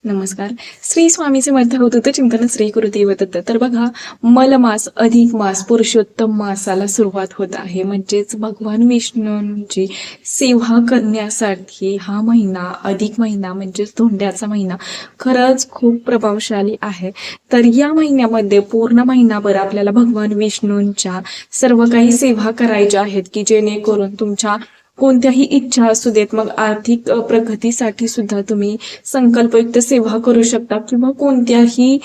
नमस्कार. श्री स्वामी समर्थ अवधूत चिंतन श्री गुरुदेव दत्त. तर बघा, मलमास अधिक मास पुरुषोत्तम मासाला सुरुवात होत आहे. म्हणजेच भगवान विष्णूंची सेवा करण्यासाठी हा महिना, अधिक महिना म्हणजेच धोंड्याचा महिना खरंच खूप प्रभावशाली आहे. तर या महिन्यामध्ये पूर्ण महिनाभर आपल्याला भगवान विष्णूंच्या सर्व काही सेवा करायच्या आहेत, की जेणेकरून तुमच्या कोणत्याही इच्छा असू देत, मग आर्थिक प्रगतीसाठी सुद्धा तुम्ही संकल्पयुक्त सेवा करू शकता, किंवा कोणत्याही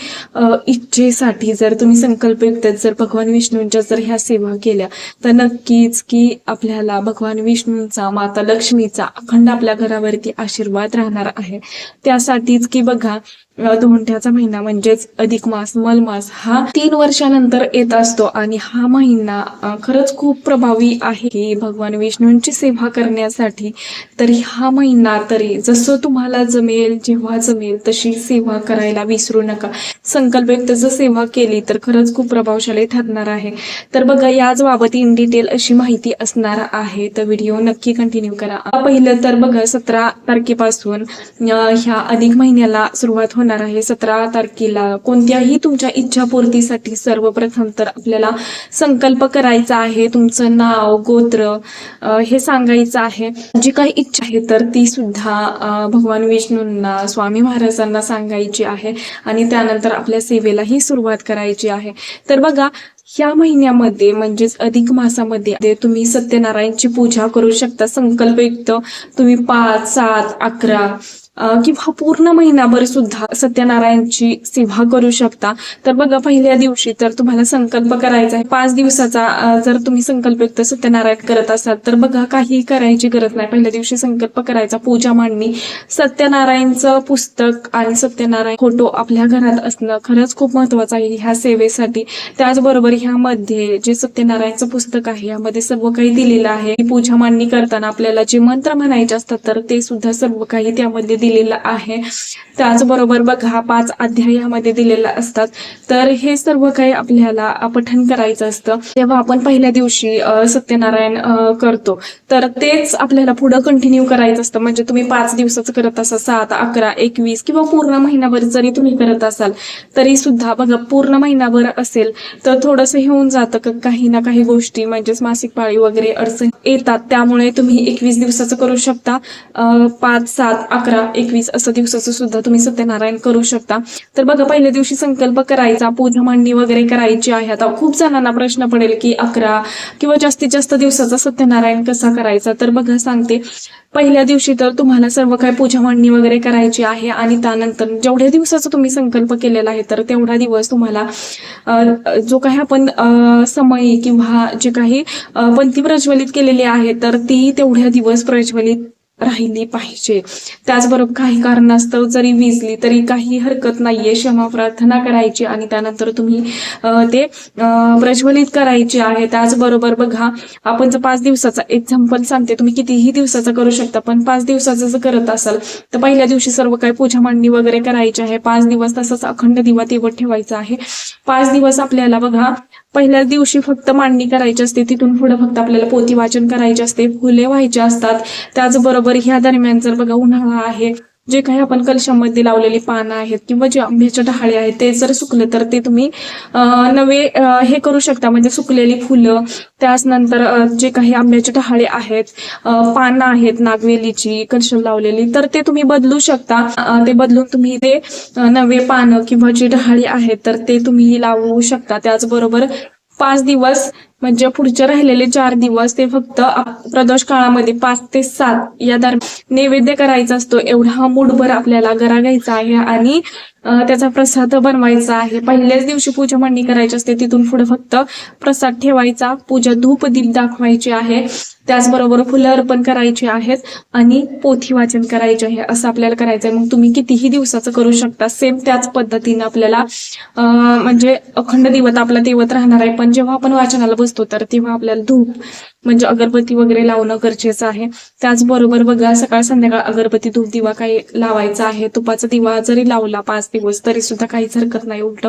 इच्छेसाठी जर तुम्ही संकल्पयुक्त जर भगवान विष्णूंच्या जर ह्या सेवा केल्या, तर नक्कीच की आपल्याला भगवान विष्णूंचा, माता लक्ष्मीचा अखंड आपल्या घरावरती आशीर्वाद राहणार आहे. त्यासाठीच की बघा, धोंड्याचा महिना म्हणजेच अधिक मास, मलमास हा 3 वर्षानंतर येत असतो. आणि हा महिना खरंच खूप प्रभावी आहे की भगवान विष्णूंची सेवा करण्यासाठी. तरी हा महिना तरी जसं तुम्हाला जमेल, जेव्हा जमेल तशी सेवा करायला विसरू नका. संकल्पयुक्त जर सेवा केली तर खरंच खूप प्रभावशाली ठरणार आहे. तर बघा, याच बाबत इन डिटेल अशी माहिती असणार आहे, तर व्हिडिओ नक्की कंटिन्यू करा. पहिलं तर बघा, 17 तारखेपासून ह्या अधिक महिन्याला सुरुवात होणार आहे. 17 तारखेला कोणत्याही तुमच्या इच्छापूर्तीसाठी सर्वप्रथम तर आपल्याला संकल्प करायचा आहे. तुमचं नाव, गोत्र हे सांगायचं आहे. जी काही इच्छा आहे तर ती सुद्धा भगवान विष्णूंना, स्वामी महाराजांना सांगायची आहे. आणि त्यानंतर आपल्या सेवेलाही सुरुवात करायची आहे. तर बघा, या महिन्यामध्ये म्हणजेच अधिक मासामध्ये तुम्ही सत्यनारायणची पूजा करू शकता. संकल्पयुक्त तुम्ही 5, 7, 11 किंवा पूर्ण महिनाभर सुद्धा सत्यनारायणची सेवा करू शकता. तर बघा, पहिल्या दिवशी तर तुम्हाला संकल्प करायचा आहे 5 दिवसाचा. जर तुम्ही संकल्पयुक्त सत्यनारायण करत असाल तर बघा, काही करायची गरज नाही. पहिल्या दिवशी संकल्प करायचा, पूजा मांडणी, सत्यनारायणचं पुस्तक आणि सत्यनारायण फोटो आपल्या घरात असणं खरंच खूप महत्वाचं आहे ह्या सेवेसाठी. त्याचबरोबर ह्यामध्ये जे सत्यनारायणचं पुस्तक आहे, यामध्ये सर्व काही दिलेलं आहे. पूजा मांडणी करताना आपल्याला जे मंत्र म्हणायचे असतात तर ते सुद्धा सर्व काही त्यामध्ये दिलेलं आहे. त्याचबरोबर बघा, 5 अध्याय यामध्ये दिलेले असतात. तर हे सर्व काही आपल्याला पठण करायचं असतं. तेव्हा आपण पहिल्या दिवशी सत्यनारायण करतो, तर तेच आपल्याला पुढे कंटिन्यू करायचं असतं. म्हणजे तुम्ही 5 दिवसाचं करत असाल, 7, 11, 21 किंवा पूर्ण महिनाभर जरी तुम्ही करत असाल तरी सुद्धा बघा, पूर्ण महिनाभर असेल तर थोडंसं हे होऊन जातं, काही ना काही गोष्टी म्हणजेच मासिक पाळी वगैरे अडचण येतात. त्यामुळे तुम्ही 21 दिवसाचं करू शकता. 5, 7, 11, 21 असं दिवसाचं सुद्धा तुम्ही सत्यनारायण करू शकता. तर बघा, पहिल्या दिवशी संकल्प करायचा, पूजा मांडणी वगैरे करायची आहे. आता खूप जणांना प्रश्न पडेल की 11 किंवा जास्तीत जास्त दिवसाचा सत्यनारायण कसा करायचा. तर बघा, सांगते. पहिल्या दिवशी तर तुम्हाला सर्व काही पूजा मांडणी वगैरे करायची आहे. आणि त्यानंतर जेवढ्या दिवसाचा तुम्ही संकल्प केलेला आहे तर तेवढा दिवस तुम्हाला जो काही आपण समय किंवा जे काही पंथी प्रज्वलित केलेली आहे तर ती तेवढ्या दिवस प्रज्वलित राहिली पाहिजे. त्याचबरोबर काही कारणास्तव जरी विजली तरी काही हरकत नाहीये, क्षमा प्रार्थना करायची आणि त्यानंतर तुम्ही ते प्रज्वलित करायचे आहे. त्याचबरोबर बघा, आपण जर 5 दिवसाचा एक्झाम्पल सांगते, तुम्ही कितीही दिवसाचा करू शकता, पण 5 दिवसाचं जर करत असाल तर पहिल्या दिवशी सर्व काही पूजा मांडणी वगैरे करायची आहे. 5 दिवस तसंच अखंड दिवा तेवत ठेवायचा आहे. 5 दिवस आपल्याला बघा, पहिल्या दिवशी फक्त मांडणी करायची असते, तिथून पुढे फक्त आपल्याला पोथी वाचन करायचे असते, फुले व्हायचे असतात. त्याचबरोबर ह्या दरम्यान जर बघा उन्हाळा आहे, जे काही आपण कलशामध्ये लावलेली पानं आहेत किंवा जे आंब्याच्या डहाळे आहेत ते जर सुकले तर ते तुम्ही नवे हे करू शकता. म्हणजे सुकलेली फुलं, त्यानंतर जे काही आंब्याचे डहाळे आहेत, पानं आहेत नागवेलीची कलशात लावलेली, तर ते तुम्ही बदलू शकता. ते बदलून तुम्ही ते नवे पानं किंवा जे डहाळे आहेत तर ते तुम्ही लावू शकता. त्याचबरोबर 5 दिवस म्हणजे पुढचे राहिलेले 4 दिवस ते फक्त प्रदोष काळामध्ये 5 ते 7 या दरम्यान नैवेद्य करायचा असतो. एवढा मूठभर आपल्याला गरा घ्यायचा आहे आणि त्याचा प्रसाद बनवायचा आहे. पहिल्याच दिवशी पूजा मांडणी करायची असते, तिथून पुढे फक्त प्रसाद ठेवायचा, पूजा धूप दीप दाखवायची आहे. त्याचबरोबर फुलं अर्पण करायची आहेत आणि पोथी वाचन करायचे आहे. असं आपल्याला करायचं आहे. मग तुम्ही कितीही दिवसाचं करू शकता. सेम त्याच पद्धतीने आपल्याला म्हणजे अखंड दिवत आपला तेवत राहणार आहे. पण जेव्हा आपण वाचनाला बसतो तर तेव्हा आपल्याला धूप म्हणजे अगरबत्ती वगैरे लावणं गरजेचं आहे. त्याचबरोबर बघा, सकाळ संध्याकाळ अगरबत्ती धूप दिवा काही लावायचा आहे. तुपाचा दिवा जरी लावला 5 दिवस तरी सुद्धा काहीच हरकत नाही. उलट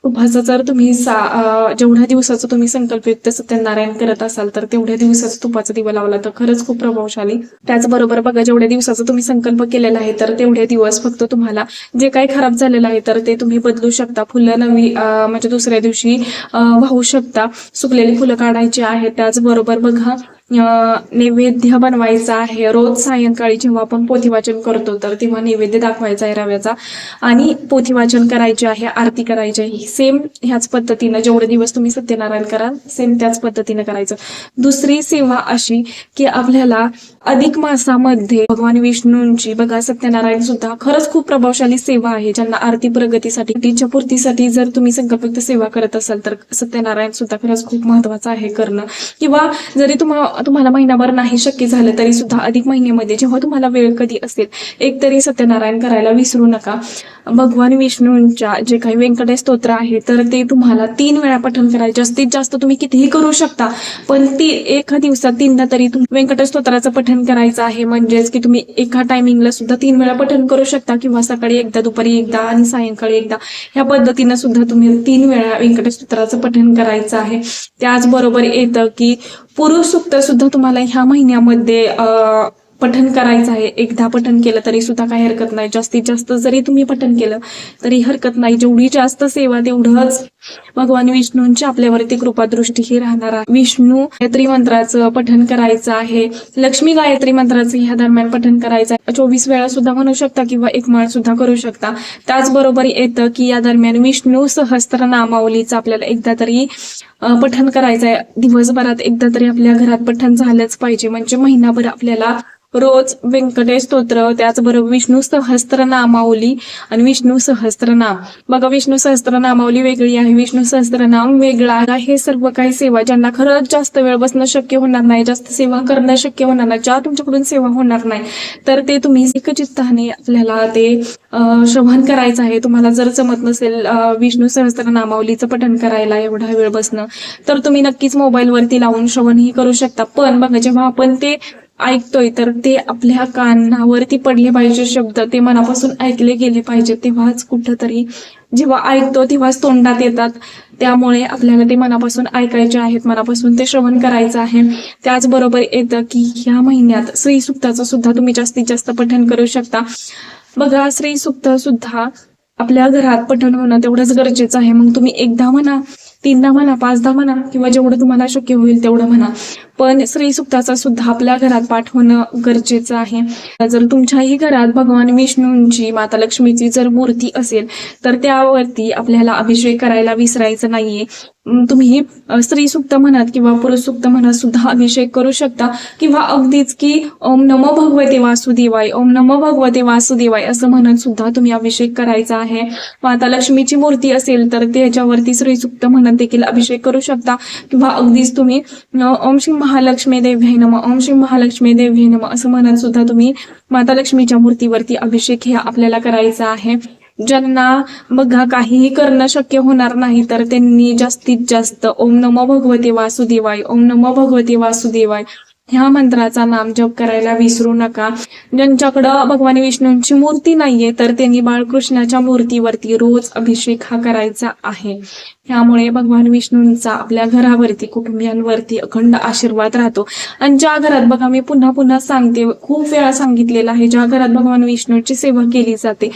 उपास जर तुम्ही जेवढ्या दिवसाचा तुम्ही संकल्पयुक्त सत्यनारायण करत असाल तर तेवढ्या दिवसाचा तुपाचा दिवा लावला तर खरंच खूप प्रभावशाली. त्याचबरोबर बघा, जेवढ्या दिवसाचा तुम्ही संकल्प केलेला आहे तर तेवढे दिवस फक्त तुम्हाला जे काही खराब झालेलं आहे तर ते तुम्ही बदलू शकता. फुलं नवी म्हणजे दुसऱ्या दिवशी वाहू शकता. सुकलेली फुलं काढायची आहेत. त्याचबरोबर बघा, नैवेद्य बनवायचा आहे. रोज सायंकाळी जेव्हा आपण पोथी वाचन करतो तर तेव्हा नैवेद्य दाखवायचा आहे रव्याचा आणि पोथी वाचन करायचे आहे, आरती करायची आहे. सेम ह्याच पद्धतीनं जेवढे दिवस तुम्ही सत्यनारायण कराल सेम त्याच पद्धतीनं करायचं. दुसरी सेवा अशी की आपल्याला अधिक मासामध्ये भगवान विष्णूंची बघा सत्यनारायण सुद्धा खरंच खूप प्रभावशाली सेवा आहे. ज्यांना आर्थिक प्रगतीसाठी, इच्छा पूर्तीसाठी जर तुम्ही संकल्पयुक्त सेवा करत असाल तर सत्यनारायण सुद्धा खरंच खूप महत्वाचं आहे करणं. किंवा जरी तुम्हाला महिनाभर नाही शक्य झालं तरी सुद्धा अधिक महिन्यामध्ये जेव्हा तुम्हाला वेळ कधी असेल एक तरी सत्यनारायण करायला विसरू नका. भगवान विष्णूंच्या जे काही व्यंकटेश स्तोत्र आहे तर ते तुम्हाला 3 वेळा पठण करायचे. जास्तीत जास्त तुम्ही कितीही करू शकता, पण ती एका दिवसात 3दा तरी तुम्ही व्यंकटेश स्तोत्राचं पठण करायचं आहे. म्हणजेच की तुम्ही एका टायमिंगला सुद्धा 3 वेळा पठण करू शकता किंवा सकाळी एकदा, दुपारी एकदा आणि सायंकाळी एकदा, ह्या पद्धतीनं सुद्धा तुम्ही 3 वेळा व्यंकटेश स्तोत्राचं पठण करायचं आहे. त्याचबरोबर येतं की पुरुष सूक्त सुद्धा तुम्हाला ह्या महिन्यामध्ये पठण करायचं आहे. एकदा पठण केलं तरी सुद्धा काही हरकत नाही. जास्तीत जास्त जरी तुम्ही पठण केलं तरी हरकत नाही. जेवढी जास्त सेवा तेवढंच भगवान विष्णूंची आपल्यावरती कृपा दृष्टी ही राहणार आहे. विष्णू गायत्री मंत्राचं पठण करायचं आहे. लक्ष्मी गायत्री मंत्राचं ह्या दरम्यान पठण करायचं आहे. 24 वेळा सुद्धा म्हणू शकता किंवा एक माळ सुद्धा करू शकता. त्याचबरोबर येतं की या दरम्यान विष्णू सहस्त्र नामावलीचं आपल्याला एकदा तरी पठण करायचं आहे. दिवसभरात एकदा तरी आपल्या घरात पठण झालंच पाहिजे. म्हणजे महिनाभर आपल्याला रोज व्यंकटेश स्तोत्र, त्याचबरोबर विष्णू सहस्त्र नामावली आणि विष्णू सहस्त्रनाम. बघा, विष्णू सहस्त्रनामावली वेगळी आहे, विष्णू सहस्त्रनाम वेगळा आहे. हे सर्व काही सेवा ज्यांना खरंच जास्त वेळ बसणं शक्य होणार नाही, जास्त सेवा करणं शक्य होणार नाही, ज्या तुमच्याकडून सेवा होणार नाही तर ते तुम्ही एकचित्ताने आपल्याला ते श्रवण करायचं आहे. तुम्हाला जर जमत नसेल विष्णू सहस्त्रनामावलीचं पठण करायला एवढा वेळ बसणं तर तुम्ही नक्कीच मोबाईलवरती लावून श्रवणही करू शकता. पण बघा, जेव्हा आपण ते ऐकतोय तर ते आपल्या कानावरती पडले पाहिजे शब्द, ते मनापासून ऐकले गेले पाहिजे. तेव्हाच कुठंतरी जेव्हा ऐकतो तेव्हाच तोंडात येतात. त्यामुळे आपल्याला ते मनापासून ऐकायचे आहेत, मनापासून ते श्रवण करायचं आहे. त्याचबरोबर येतं की ह्या महिन्यात श्री सुक्ताचं सुद्धा तुम्ही जास्तीत जास्त पठण करू शकता. बघा, श्री सुक्त सुद्धा आपल्या घरात पठण होणं तेवढंच गरजेचं आहे. मग तुम्ही एकदा म्हणा, 3दा म्हणा, 5दा म्हणा किंवा जेवढं तुम्हाला शक्य होईल तेवढं म्हणा, पण श्री सुक्ताचा सुद्धा आपल्या घरात पाठ होणं गरजेचं आहे. जर तुमच्याही घरात भगवान विष्णूंची, माता लक्ष्मीची जर मूर्ती असेल तर त्यावरती आपल्याला अभिषेक करायला विसरायचं नाहीये. तुम्ही स्त्री सुक्त म्हणत किंवा पुरुष सुक्त म्हणत सुद्धा अभिषेक करू शकता. किंवा अगदीच की ओम नमो भगवते वासुदेवाय, ओम नमो भगवते वासुदेवाय असं म्हणत सुद्धा तुम्ही अभिषेक करायचा आहे. माता लक्ष्मीची मूर्ती असेल तर त्याच्यावरती श्री सुक्त म्हणत देखील अभिषेक करू शकता. किंवा अगदीच तुम्ही ओम श्री महालक्ष्मी देव्यै नमः, ओम श्री महालक्ष्मी देव्यै नमः असं म्हणत सुद्धा तुम्ही माता लक्ष्मीच्या मूर्तीवरती अभिषेक हे आपल्याला करायचा आहे. ज्यांना बघा काहीही करणं शक्य होणार नाही तर त्यांनी जास्तीत जास्त ओम नमो भगवते वासुदेवाय, ओम नमो भगवते वासुदेवाय ह्या मंत्राचा नाम जप करायला विसरू नका. ज्यांच्याकडं भगवान विष्णूंची मूर्ती नाहीये तर त्यांनी बाळकृष्णाच्या मूर्तीवरती रोज अभिषेक हा करायचा आहे. त्यामुळे भगवान विष्णूंचा आपल्या घरावरती, कुटुंबियांवरती अखंड आशीर्वाद राहतो. आणि ज्या घरात बघा, मी पुन्हा पुन्हा सांगते, खूप वेळा सांगितलेलं आहे, ज्या घरात भगवान विष्णूंची सेवा केली जाते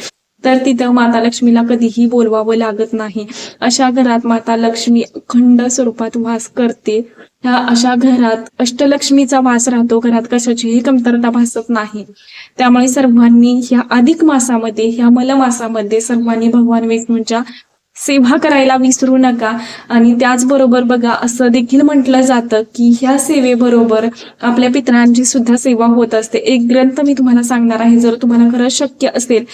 तर तिथं माता लक्ष्मीला कधीही बोलवावं लागत नाही. अशा घरात माता लक्ष्मी अखंड स्वरूपात वास करते. ह्या अशा घरात अष्टलक्ष्मीचा वास राहतो. घरात कशाचीही कमतरता भासत नाही. त्यामुळे सर्वांनी ह्या अधिक मासामध्ये, ह्या मलमासामध्ये सर्वांनी भगवान विष्णूंच्या सेवा करायला विसरू नका. आणि त्याचबरोबर बघा, असं देखील म्हटलं जातं की ह्या सेवेबरोबर आपल्या पितरांची सुद्धा सेवा होत असते. एक ग्रंथ मी तुम्हाला सांगणार आहे, जर तुम्हाला खरंच शक्य असेल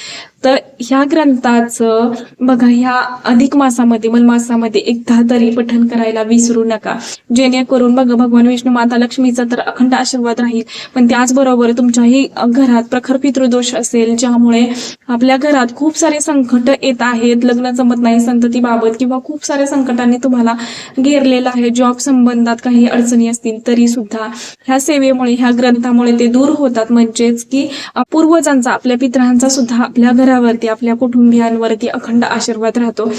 तर ह्या ग्रंथाचं बघा, ह्या अधिक मासामध्ये, मलमासामध्ये एकदा तरी पठण करायला विसरू नका. जेणेकरून बघा, भगवान विष्णू, माता लक्ष्मीचा तर अखंड आशीर्वाद राहील, पण त्याचबरोबर तुमच्याही घरात प्रखर पितृदोष असेल, ज्यामुळे आपल्या घरात खूप सारे संकट येत आहेत, लग्न जमत नाही संततीबाबत, किंवा खूप साऱ्या संकटांनी तुम्हाला घेरलेलं आहे, जॉब संबंधात काही अडचणी असतील तरी सुद्धा ह्या सेवेमुळे, ह्या ग्रंथामुळे ते दूर होतात. म्हणजेच की पूर्वजांचा, आपल्या पितरांचा सुद्धा आपल्या घरात घरावरती, आपल्या कुटुंबियांवरती अखंड आशीर्वाद राहतो.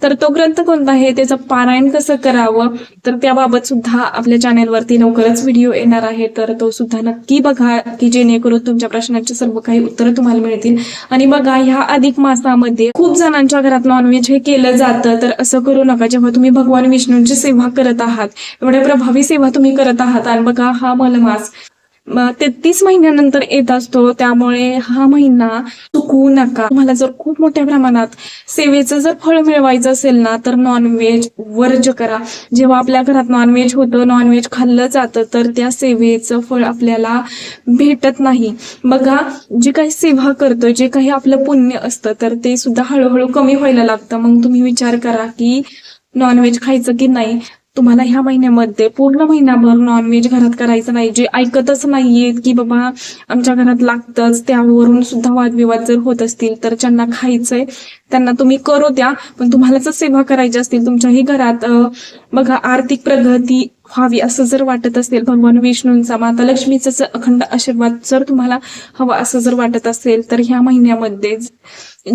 तर तो ग्रंथ कोणता आहे, त्याचं पारायण कसं करावं, तर त्याबाबत सुद्धा आपल्या चॅनेलवरती लवकरच व्हिडिओ येणार आहे. तर तो सुद्धा नक्की बघा, की जेणेकरून तुमच्या प्रश्नांची सर्व काही उत्तरं तुम्हाला मिळतील. आणि बघा, ह्या अधिक मासामध्ये खूप जणांच्या घरात नॉनव्हेज हे केलं जातं. तर असं करू नका. जेव्हा तुम्ही भगवान विष्णूंची सेवा करत आहात, एवढ्या प्रभावी सेवा तुम्ही करत आहात, आणि बघा हा मलमास 33 महिन्यानंतर येत असतो, त्यामुळे हा महिना चुकवू नका. तुम्हाला जर खूप मोठ्या प्रमाणात सेवेचं जर फळ मिळवायचं असेल ना, तर नॉनव्हेज वर्ज करा. जेव्हा आपल्या घरात नॉनव्हेज होतं, नॉनव्हेज खाल्लं जातं, तर त्या सेवेचं फळ आपल्याला भेटत नाही. बघा, जी काही सेवा करतोय, जे काही आपलं पुण्य असतं, तर ते सुद्धा हळूहळू कमी व्हायला लागतं. मग तुम्ही विचार करा की नॉनव्हेज खायचं की नाही. तुम्हाला ह्या महिन्यामध्ये पूर्ण महिनाभर नॉनव्हेज घरात करायचं नाही. जे ऐकतच नाहीयेत की बाबा आमच्या घरात लागतंच, त्यावरून सुद्धा वादविवाद जर होत असतील, तर ज्यांना खायचंय त्यांना तुम्ही करू द्या. पण तुम्हाला जर सेवा करायची असतील तुमच्याही घरात, बघा, आर्थिक प्रगती व्हावी असं जर वाटत असेल, भगवान विष्णूंचा, माता लक्ष्मीचा अखंड आशीर्वाद जर तुम्हाला हवा असं जर वाटत असेल, तर ह्या महिन्यामध्ये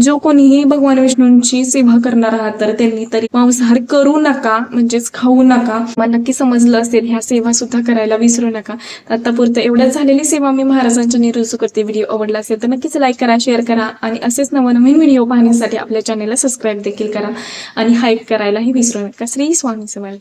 जो कोणीही भगवान विष्णूंची सेवा करणार आहात, तर त्यांनी तरी मांसाहार करू नका, म्हणजेच खाऊ नका. मला नक्की समजलं असेल. ह्या सेवा सुद्धा करायला विसरू नका. आतापुरतं एवढ्याच झालेली सेवा मी महाराजांच्या निरुजू करते. व्हिडिओ आवडला असेल तर नक्कीच लाईक करा, शेअर करा, आणि असेच नवनवीन व्हिडिओ पाहण्यासाठी आपल्या चॅनेलला सबस्क्राईब देखील करा, आणि हाईप करायलाही विसरू नका. श्री स्वामी समर्थ.